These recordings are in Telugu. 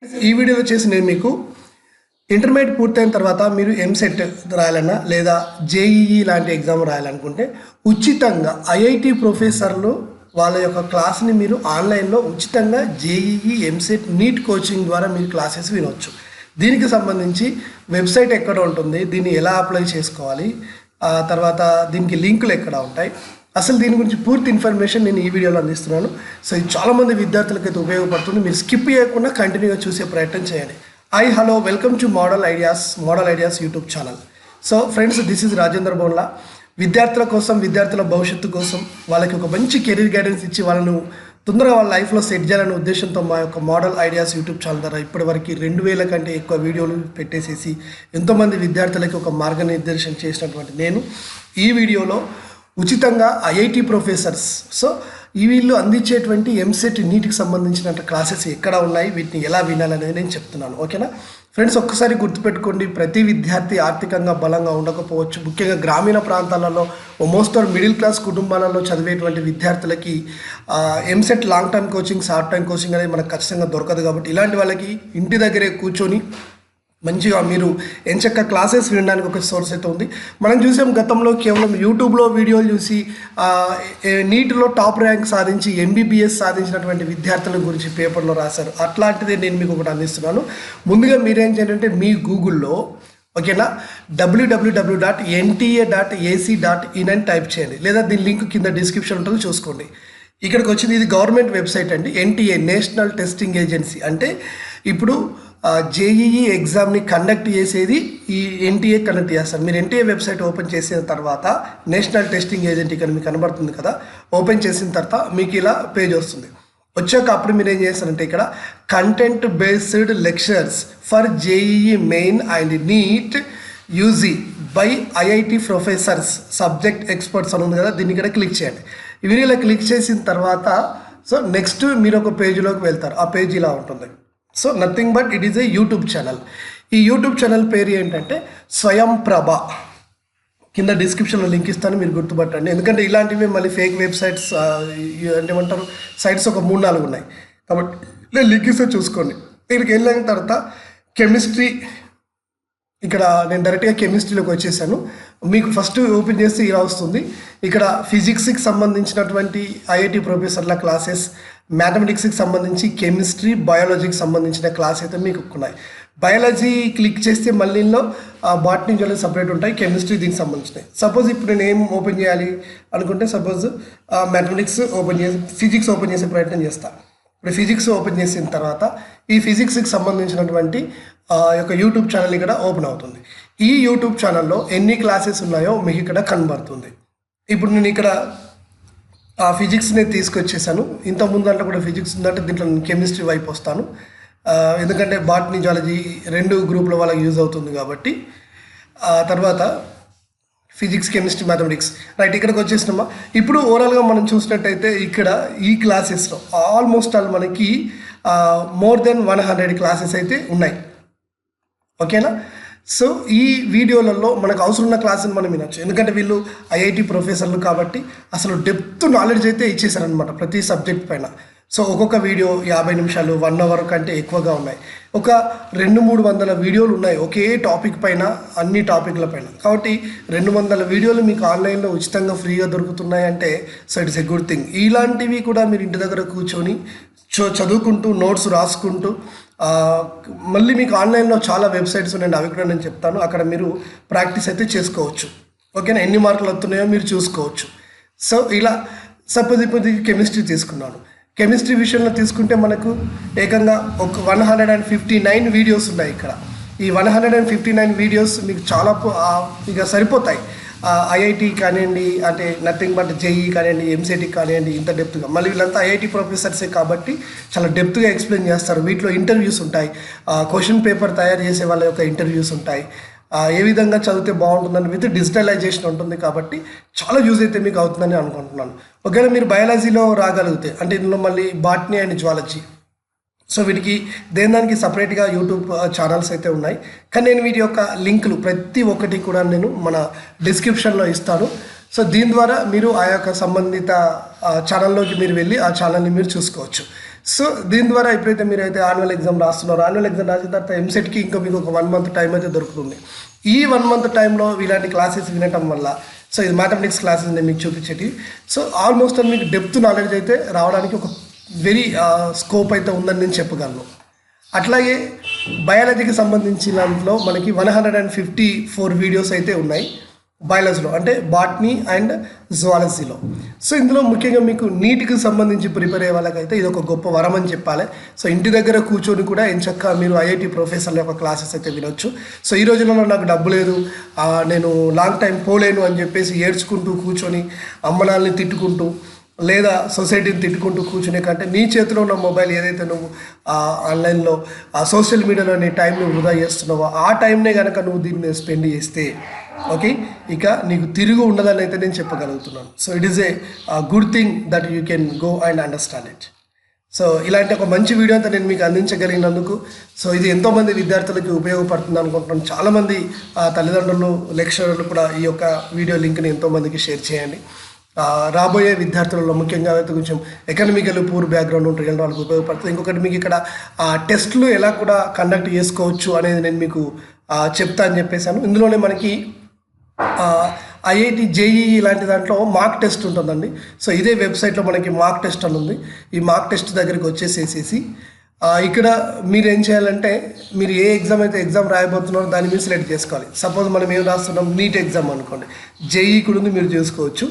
ఈ వీడియోలో చేసి నేను మీకు ఇంటర్మీడియట్ పూర్తయిన తర్వాత మీరు ఎంసెట్ రాయాలన్నా లేదా జేఈఈ లాంటి ఎగ్జామ్ రాయాలనుకుంటే ఉచితంగా ఐఐటి ప్రొఫెసర్లు వాళ్ళ యొక్క క్లాస్ని మీరు ఆన్లైన్లో ఉచితంగా జేఈఈ ఎంసెట్ నీట్ కోచింగ్ ద్వారా మీరు క్లాసెస్ వినవచ్చు. దీనికి సంబంధించి వెబ్సైట్ ఎక్కడ ఉంటుంది, దీన్ని ఎలా అప్లై చేసుకోవాలి, తర్వాత దీనికి లింకులు ఎక్కడ ఉంటాయి, అసలు దీని గురించి పూర్తి ఇన్ఫర్మేషన్ నేను ఈ వీడియోలో అందిస్తున్నాను. సో ఇది చాలామంది విద్యార్థులకైతే ఉపయోగపడుతుంది. మీరు స్కిప్ చేయకుండా కంటిన్యూగా చూసే ప్రయత్నం చేయండి. Hello, welcome to model ideas YouTube channel. So friends, this is Rajendra Bonla. విద్యార్థుల కోసం, విద్యార్థుల భవిష్యత్తు కోసం వాళ్ళకి ఒక మంచి కెరీర్ గైడెన్స్ ఇచ్చి వాళ్ళను తొందరగా వాళ్ళ లైఫ్లో సెట్ చేయాలనే ఉద్దేశంతో మా యొక్క మోడల్ ఐడియాస్ యూట్యూబ్ ఛానల్ ద్వారా ఇప్పటివరకు 2000 కంటే ఎక్కువ వీడియోలు పెట్టేసేసి ఎంతోమంది విద్యార్థులకి ఒక మార్గనిర్దేశం చేసినటువంటి నేను ఈ వీడియోలో ఉచితంగా ఐఐటి ప్రొఫెసర్స్ వీళ్ళు అందించేటువంటి ఎంసెట్ నీటికి సంబంధించిన క్లాసెస్ ఎక్కడ ఉన్నాయి, వీటిని ఎలా వినాలనేది నేను చెప్తున్నాను. ఓకేనా ఫ్రెండ్స్, ఒక్కసారి గుర్తుపెట్టుకోండి, ప్రతి విద్యార్థి ఆర్థికంగా బలంగా ఉండకపోవచ్చు. ముఖ్యంగా గ్రామీణ ప్రాంతాలలో మోస్ట్ మిడిల్ క్లాస్ కుటుంబాలలో చదివేటువంటి విద్యార్థులకి EAMCET long term coaching, short term coaching అనేది మనకు ఖచ్చితంగా దొరకదు. కాబట్టి ఇలాంటి వాళ్ళకి ఇంటి దగ్గరే కూర్చొని మంచిగా మీరు ఎంచక్క క్లాసెస్ వినడానికి ఒక సోర్స్ అయితే ఉంది. మనం చూసాం గతంలో కేవలం యూట్యూబ్లో వీడియోలు చూసి నీటిలో టాప్ ర్యాంక్ సాధించి ఎంబీబీఎస్ సాధించినటువంటి విద్యార్థుల గురించి పేపర్లో రాశారు. అట్లాంటిదే నేను మీకు ఒకటి అందిస్తున్నాను. ముందుగా మీరేం చేయాలంటే మీ గూగుల్లో ఓకేనా www.nta.ac.in అని టైప్ చేయండి, లేదా దీని లింక్ కింద డిస్క్రిప్షన్ ఉంటుంది, చూసుకోండి. ఇక్కడికి వచ్చింది, ఇది గవర్నమెంట్ వెబ్సైట్ అండి. ఎన్టీఏ నేషనల్ టెస్టింగ్ ఏజెన్సీ అంటే ఇప్పుడు జేఈఈ ఎగ్జామ్ని కండక్ట్ చేసేది ఈ ఎన్టీఏ కండక్ట్ చేస్తారు. మీరు ఎన్టీఏ వెబ్సైట్ ఓపెన్ చేసిన తర్వాత నేషనల్ టెస్టింగ్ ఏజెంట్ ఇక్కడ మీకు కనబడుతుంది కదా, ఓపెన్ చేసిన తర్వాత మీకు ఇలా పేజ్ వస్తుంది. వచ్చాక అప్పుడు మీరు ఏం చేస్తారంటే ఇక్కడ content based lectures for JEE main and NEET UG by IIT professors subject experts అని ఉంది కదా, దీన్ని ఇక్కడ క్లిక్ చేయండి. ఇవి ఇలా క్లిక్ చేసిన తర్వాత నెక్స్ట్ మీరు ఒక పేజీలోకి వెళ్తారు. ఆ పేజ్ ఇలా ఉంటుంది. Nothing but it is A YouTube channel. ఈ యూట్యూబ్ ఛానల్ పేరు ఏంటంటే స్వయం ప్రభ. కింద డిస్క్రిప్షన్లో లింక్ ఇస్తాను, మీరు గుర్తుపట్టండి. ఎందుకంటే ఇలాంటివి మళ్ళీ ఫేక్ వెబ్సైట్స్ అంటే ఏమంటారు సైట్స్ ఒక 3-4 ఉన్నాయి. కాబట్టి నేను లింక్ ఇస్తే చూసుకోండి. ఇక్కడికి వెళ్ళిన తర్వాత కెమిస్ట్రీ, ఇక్కడ నేను డైరెక్ట్గా కెమిస్ట్రీలోకి వచ్చేసాను. మీకు ఫస్ట్ ఓపెన్ చేస్తే ఇలా వస్తుంది. ఇక్కడ ఫిజిక్స్కి సంబంధించినటువంటి ఐఐటి ప్రొఫెసర్ల క్లాసెస్, మ్యాథమెటిక్స్కి సంబంధించి కెమిస్ట్రీ, బయాలజీకి సంబంధించిన క్లాస్ అయితే మీకు ఉన్నాయి. బయాలజీ క్లిక్ చేస్తే మళ్ళీ బాటనీ జువాలజీ సపరేట్ ఉంటాయి, కెమిస్ట్రీ దీనికి సంబంధించినవి. సపోజ్ ఇప్పుడు నేను ఏం ఓపెన్ చేయాలి అనుకుంటే సపోజ్ మ్యాథమెటిక్స్ ఓపెన్ చేసి ఫిజిక్స్ ఓపెన్ చేసే ప్రయత్నం చేస్తాను. ఇప్పుడు ఫిజిక్స్ ఓపెన్ చేసిన తర్వాత ఈ ఫిజిక్స్కి సంబంధించినటువంటి యొక్క యూట్యూబ్ ఛానల్ ఇక్కడ ఓపెన్ అవుతుంది. ఈ యూట్యూబ్ ఛానల్లో ఎన్ని క్లాసెస్ ఉన్నాయో మీకు ఇక్కడ కనబడుతుంది. ఇప్పుడు నేను ఇక్కడ ఫిజిక్స్ని తీసుకొచ్చేసాను. ఇంతకుముందు అంటే కూడా ఫిజిక్స్ ఉందంటే దీంట్లో నేను కెమిస్ట్రీ వైపు వస్తాను. ఎందుకంటే బాటనీ జువాలజీ 2 గ్రూపుల వాళ్ళకి యూజ్ అవుతుంది కాబట్టి. తర్వాత ఫిజిక్స్, కెమిస్ట్రీ, మ్యాథమెటిక్స్ రైట్ ఇక్కడికి వచ్చేసినామా. ఇప్పుడు ఓవరాల్గా మనం చూసినట్టయితే ఇక్కడ ఈ క్లాసెస్లో ఆల్మోస్ట్ ఆల్ మనకి మోర్ దెన్ 100 క్లాసెస్ అయితే ఉన్నాయి. ఓకేనా. సో ఈ వీడియోలలో మనకు అవసరం ఉన్న క్లాసుని మనం వినొచ్చు. ఎందుకంటే వీళ్ళు ఐఐటి ప్రొఫెసర్లు కాబట్టి అసలు డెప్త్ నాలెడ్జ్ అయితే ఇచ్చేసారనమాట ప్రతి సబ్జెక్ట్ పైన. సో ఒక్కొక్క వీడియో 50 నిమిషాలు, 1 అవర్ కంటే ఎక్కువగా ఉన్నాయి. ఒక 200-300 వీడియోలు ఉన్నాయి ఒకే టాపిక్ పైన, అన్ని టాపిక్ల పైన. కాబట్టి 200 వీడియోలు మీకు ఆన్లైన్లో ఉచితంగా ఫ్రీగా దొరుకుతున్నాయి అంటే so it's a good thing. ఇలాంటివి కూడా మీరు ఇంటి దగ్గర కూర్చొని చదువుకుంటూ, నోట్స్ రాసుకుంటూ, మళ్ళీ మీకు ఆన్లైన్లో చాలా వెబ్సైట్స్ ఉన్నాయండి, అవి కూడా నేను చెప్తాను. అక్కడ మీరు ప్రాక్టీస్ అయితే చేసుకోవచ్చు. ఓకేనా, ఎన్ని మార్కులు వస్తున్నాయో మీరు చూసుకోవచ్చు. సో ఇలా సపోజ్ ఇప్పుడు కెమిస్ట్రీ తీసుకున్నాను. కెమిస్ట్రీ విషయంలో తీసుకుంటే మనకు ఏకంగా ఒక 159 వీడియోస్ ఉన్నాయి ఇక్కడ. ఈ 159 వీడియోస్ మీకు చాలా ఇక సరిపోతాయి. ఐఐటి కానివ్వండి, అంటే నథింగ్ బట్ జేఈ కానివ్వండి, ఎంసెట్ కానివ్వండి, ఇంత డెప్త్గా. మళ్ళీ వీళ్ళంతా ఐఐటి ప్రొఫెసర్సే కాబట్టి చాలా డెప్త్గా ఎక్స్ప్లెయిన్ చేస్తారు. వీటిలో ఇంటర్వ్యూస్ ఉంటాయి, క్వశ్చన్ పేపర్ తయారు చేసే వాళ్ళ యొక్క ఇంటర్వ్యూస్ ఉంటాయి, ఏ విధంగా చదివితే బాగుంటుందని విత్ డిజిటలైజేషన్ ఉంటుంది. కాబట్టి చాలా యూజ్ అయితే మీకు అవుతుందని అనుకుంటున్నాను. ఒకవేళ మీరు బయాలజీలో రాగలిగితే, అంటే ఇందులో మళ్ళీ బాటనీ అండ్ జువాలజీ, సో వీటికి దానికి సపరేట్గా యూట్యూబ్ ఛానల్స్ అయితే ఉన్నాయి. కానీ నేను వీటి యొక్క లింకులు ప్రతి ఒక్కటి కూడా నేను మన డిస్క్రిప్షన్లో ఇస్తాను. సో దీని ద్వారా మీరు ఆ యొక్క సంబంధిత ఛానల్లోకి మీరు వెళ్ళి ఆ ఛానల్ని మీరు చూసుకోవచ్చు. సో దీని ద్వారా ఎప్పుడైతే మీరు అయితే యాన్యువల్ ఎగ్జామ్ రాస్తున్నారో యాన్యువల్ ఎగ్జామ్ రాసిన తర్వాత ఎంసెట్కి ఇంకా మీకు ఒక 1 మంత్ టైం అయితే దొరుకుతుంది. ఈ 1 మంత్ టైంలో ఇలాంటి క్లాసెస్ వినటం వల్ల సో ఇది మ్యాథమెటిక్స్ క్లాసెస్ నేను మీకు చూపించేటి. సో ఆల్మోస్ట్ మీకు డెప్త్ నాలెడ్జ్ అయితే రావడానికి ఒక వెరీ స్కోప్ అయితే ఉందని నేను చెప్పగలను. అట్లాగే బయాలజీకి సంబంధించిన దాంట్లో మనకి 154 వీడియోస్ అయితే ఉన్నాయి బయాలజీలో, అంటే బాటనీ అండ్ జువాలజీలో. సో ఇందులో ముఖ్యంగా మీకు నీట్కి సంబంధించి ప్రిపేర్ అయ్యే వాళ్ళకైతే ఇది ఒక గొప్ప వరం అని చెప్పాలి. సో ఇంటి దగ్గర కూర్చొని కూడా ఎంచక్క మీరు ఐఐటి ప్రొఫెసర్ల యొక్క క్లాసెస్ అయితే వినొచ్చు. సో ఈ రోజులలో నాకు డబ్బు లేదు, నేను లాంగ్ టైం పోలేను అని చెప్పేసి ఏడ్చుకుంటూ కూర్చొని అమ్మనాల్ని తిట్టుకుంటూ లేదా సొసైటీని తిట్టుకుంటూ కూర్చునే కంటే నీ చేతిలో ఉన్న మొబైల్ ఏదైతే నువ్వు ఆన్లైన్లో సోషల్ మీడియాలో నీ టైంని వృధా చేస్తున్నావో ఆ టైంనే కనుక నువ్వు దీన్ని స్పెండ్ చేస్తే ఓకే ఇక నీకు తిరిగి ఉండదని అయితే నేను చెప్పగలుగుతున్నాను. So it is a good thing that you can go and understand it. So ఇలాంటి ఒక మంచి వీడియో అంతా నేను మీకు అందించగలిగినందుకు సో ఇది ఎంతోమంది విద్యార్థులకి ఉపయోగపడుతుంది అనుకుంటున్నాను. చాలామంది తల్లిదండ్రులు లెక్చరర్లు కూడా ఈ యొక్క వీడియో లింక్ని ఎంతోమందికి షేర్ చేయండి. రాబోయే విద్యార్థులలో ముఖ్యంగా అయితే కొంచెం ఎకనామికల్ పూర్ బ్యాక్గ్రౌండ్ ఉంటుంది వాళ్ళకి ఉపయోగపడుతుంది. ఇంకొకటి మీకు ఇక్కడ టెస్టులు ఎలా కూడా కండక్ట్ చేసుకోవచ్చు అనేది నేను మీకు చెప్తా అని చెప్పేశాను. ఇందులోనే మనకి ఐఐటి జేఈఈ లాంటి దాంట్లో మార్క్ టెస్ట్ ఉంటుందండి. సో ఇదే వెబ్సైట్లో మనకి మార్క్ టెస్ట్ అని ఉంది. ఈ మార్క్ టెస్ట్ దగ్గరికి వచ్చేసేసి ఇక్కడ మీరు ఏం చేయాలంటే మీరు ఏ ఎగ్జామ్ అయితే ఎగ్జామ్ రాయబోతున్నారో దాన్ని మీరు సెలెక్ట్ చేసుకోవాలి. సపోజ్ మనం ఏం రాస్తున్నాం, నీట్ ఎగ్జామ్ అనుకోండి, జేఈ కూడా ఉంది, మీరు చేసుకోవచ్చు.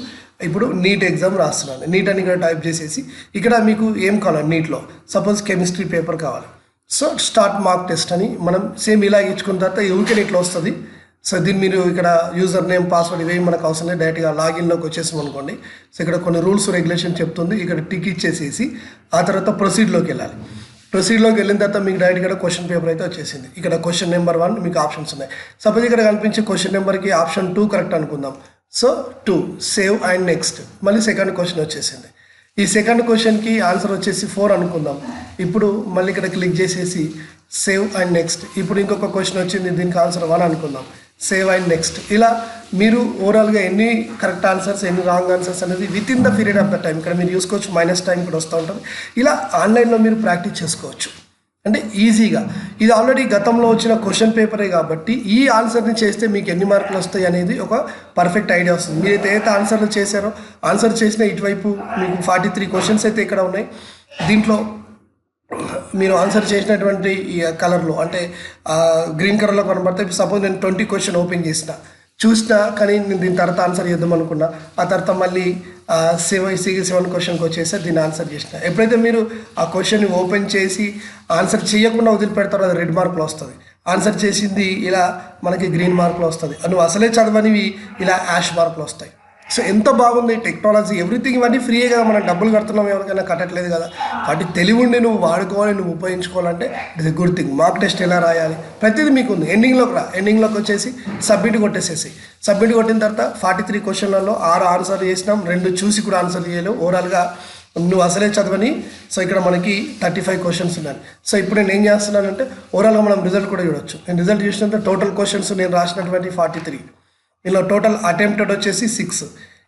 ఇప్పుడు నీట్ ఎగ్జామ్ రాస్తున్నాను, నీట్ అని ఇక్కడ టైప్ చేసేసి ఇక్కడ మీకు ఏం కావాలి నీట్లో, సపోజ్ కెమిస్ట్రీ పేపర్ కావాలి. సో స్టార్ట్ మార్క్ టెస్ట్ అని మనం సేమ్ ఇలా ఇచ్చుకున్న తర్వాత ఊరికే ఇట్లా వస్తుంది. సో దీన్ని మీరు ఇక్కడ యూజర్ నేమ్ పాస్వర్డ్ ఇవేమి మనకు అవసరం లేదు, డైరెక్ట్గా లాగిన్లోకి వచ్చేసాం అనుకోండి. సో ఇక్కడ కొన్ని రూల్స్ రెగ్యులేషన్ చెప్తుంది, ఇక్కడ టిక్ ఇచ్చేసేసి ఆ తర్వాత ప్రొసీడ్లోకి వెళ్ళాలి. ప్రొసీడ్లోకి వెళ్ళిన తర్వాత మీకు డైరెక్ట్ ఇక్కడ క్వశ్చన్ పేపర్ అయితే వచ్చేసింది. ఇక్కడ క్వశ్చన్ నెంబర్ 1 మీకు ఆప్షన్స్ ఉన్నాయి. సపోజ్ ఇక్కడ కనిపించే క్వశ్చన్ నెంబర్కి ఆప్షన్ 2 కరెక్ట్ అనుకుందాం. సో 2 సేవ్ అండ్ నెక్స్ట్, మళ్ళీ సెకండ్ క్వశ్చన్ వచ్చేసింది. ఈ సెకండ్ క్వశ్చన్కి ఆన్సర్ వచ్చేసి 4 అనుకుందాం. ఇప్పుడు మళ్ళీ ఇక్కడ క్లిక్ చేసేసి సేవ్ అండ్ నెక్స్ట్. ఇప్పుడు ఇంకొక క్వశ్చన్ వచ్చింది, దీనికి ఆన్సర్ 1 అనుకుందాం, సేవ్ అండ్ నెక్స్ట్. ఇలా మీరు ఓవరాల్గా ఎన్ని కరెక్ట్ ఆన్సర్స్ ఎన్ని రాంగ్ ఆన్సర్స్ అనేది with in the period of the time ఇక్కడ మీరు చూసుకోవచ్చు. మైనస్ టైం కూడా వస్తూ ఉంటుంది. ఇలా ఆన్లైన్లో మీరు ప్రాక్టీస్ చేసుకోవచ్చు అంటే ఈజీగా. ఇది ఆల్రెడీ గతంలో వచ్చిన క్వశ్చన్ పేపరే కాబట్టి ఈ ఆన్సర్ని చేస్తే మీకు ఎన్ని మార్కులు వస్తాయి అనేది ఒక పర్ఫెక్ట్ ఐడియా వస్తుంది. మీరు ఏదైతే ఆన్సర్లు చేశారో ఆన్సర్ చేసిన ఇటువైపు మీకు 43 క్వశ్చన్స్ అయితే ఇక్కడ ఉన్నాయి. దీంట్లో మీరు ఆన్సర్ చేసినటువంటి ఈ కలర్లో అంటే గ్రీన్ కలర్లో కనబడితే సపోజ్ నేను 20 క్వశ్చన్ ఓపెన్ చూసినా కానీ నేను దీని తర్వాత ఆన్సర్ చేద్దాం అనుకున్నా, ఆ తర్వాత మళ్ళీ 7 క్వశ్చన్కి వచ్చేసి దీన్ని ఆన్సర్ చేసిన. ఎప్పుడైతే మీరు ఆ క్వశ్చన్ని ఓపెన్ చేసి ఆన్సర్ చేయకుండా వదిలిపెడతారో అది రెడ్ మార్కులు వస్తుంది, ఆన్సర్ చేసింది ఇలా మనకి గ్రీన్ మార్కులు వస్తుంది, నువ్వు అసలే చదవనివి ఇలా యాష్ మార్కులు వస్తాయి. సో ఎంత బాగుంది టెక్నాలజీ, ఎవ్రీథింగ్ ఇవన్నీ ఫ్రీయే కదా, మనం డబ్బులు కడుతున్నాం ఎవరికైనా కట్టట్లేదు కదా. కాబట్టి తెలివి ఉండి నువ్వు వాడుకోవాలి, నువ్వు ఉపయోగించుకోవాలంటే it is a good thing. Mock test ఎలా రాయాలి ప్రతిదీ మీకు ఉంది. ఎండింగ్లోకి వచ్చేసి సబ్మిట్ కొట్టేసేసి, సబ్మిట్ కొట్టిన తర్వాత 43 క్వశ్చన్లలో 6 ఆన్సర్ చేసినాం, 2 చూసి కూడా ఆన్సర్ చేయలేవు. ఓవరాల్గా నువ్వు అసలే చదవని. సో ఇక్కడ మనకి 35 క్వశ్చన్స్ ఉన్నాయి. సో ఇప్పుడు నేను ఏం చేస్తున్నానంటే ఓవరాల్గా మనం రిజల్ట్ కూడా చూడొచ్చు. నేను రిజల్ట్ చూసినంత టోటల్ క్వశ్చన్స్ నేను రాసినటువంటి 43, ఇందులో టోటల్ అటెంప్టెడ్ వచ్చేసి 6,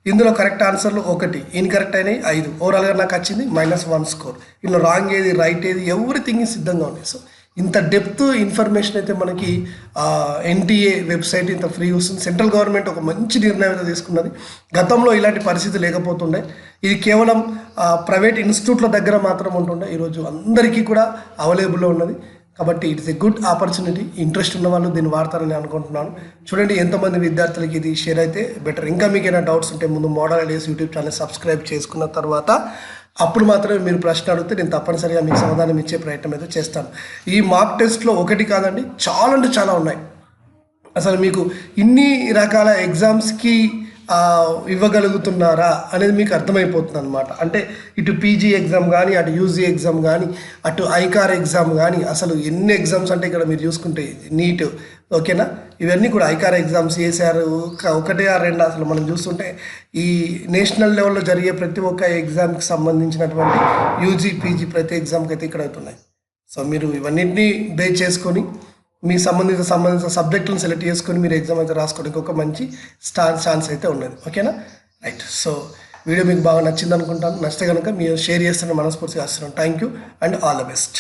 ఇందులో కరెక్ట్ ఆన్సర్లు 1, ఇన్కరెక్ట్ అయినాయి 5. ఓవరాల్గా నాకు వచ్చింది -1 స్కోర్. ఇందులో రాంగ్ ఏది రైట్ ఏది ఎవ్రీథింగ్ సిద్ధంగా ఉంది. సో ఇంత డెప్త్ ఇన్ఫర్మేషన్ అయితే మనకి ఎన్టీఏ వెబ్సైట్ ఇంత ఫ్రీ వస్తుంది. సెంట్రల్ గవర్నమెంట్ ఒక మంచి నిర్ణయం అయితే తీసుకున్నది. గతంలో ఇలాంటి పరిస్థితి లేకపోతుండే, ఇది కేవలం ప్రైవేట్ ఇన్స్టిట్యూట్ల దగ్గర మాత్రం ఉంటుండే, ఈరోజు అందరికీ కూడా అవైలబుల్లో ఉన్నది. కాబట్టి it's a good opportunity. Interest ఉన్న వాళ్ళు దీన్ని వాడతారని అనుకుంటున్నాను. చూడండి ఎంతమంది విద్యార్థులకి ఇది షేర్ అయితే బెటర్. ఇంకా మీకు ఏమైనా డౌట్స్ ఉంటే ముందు model ideas YouTube channel subscribe చేసుకున్న తర్వాత అప్పుడు మాత్రమే మీరు ప్రశ్న అడిగితే నేను తప్పనిసరిగా మీకు సమాధానం ఇచ్చే ప్రయత్నం అయితే చేస్తాను. ఈ మార్క్ టెస్ట్లో ఒకటి కాదండి, చాలా అంటే చాలా ఉన్నాయి. అసలు మీకు ఇన్ని రకాల ఎగ్జామ్స్కి ఇవ్వగలుగుతున్నారా అనేది మీకు అర్థమైపోతుంది అనమాట. అంటే ఇటు పీజీ ఎగ్జామ్ కానీ, అటు యూజీ ఎగ్జామ్ కానీ, అటు ఐకార్ ఎగ్జామ్ కానీ, అసలు ఎన్ని ఎగ్జామ్స్ అంటే ఇక్కడ మీరు చూసుకుంటే నీట్, ఓకేనా, ఇవన్నీ కూడా ఐకార్ ఎగ్జామ్స్ చేశారు. 1 or 2 అసలు మనం చూస్తుంటే ఈ నేషనల్ లెవెల్లో జరిగే ప్రతి ఒక్క ఎగ్జామ్కి సంబంధించినటువంటి యూజీ పీజీ ప్రతి ఎగ్జామ్కి అయితే ఇక్కడ అవుతున్నాయి. సో మీరు ఇవన్నింటినీ బేస్ చేసుకొని మీ సంబంధిత సబ్జెక్టులను సెలెక్ట్ చేసుకొని మీరు ఎగ్జామ్ అయితే రాసుకోవడానికి ఒక మంచి ఛాన్స్ అయితే ఉన్నది. ఓకేనా, రైట్. సో వీడియో మీకు బాగా నచ్చింది అనుకుంటాను. నచ్చితే కనుక మీరు షేర్ చేస్తున్న మనస్ఫూర్తిగా వస్తున్నాను. Thank you and all the best.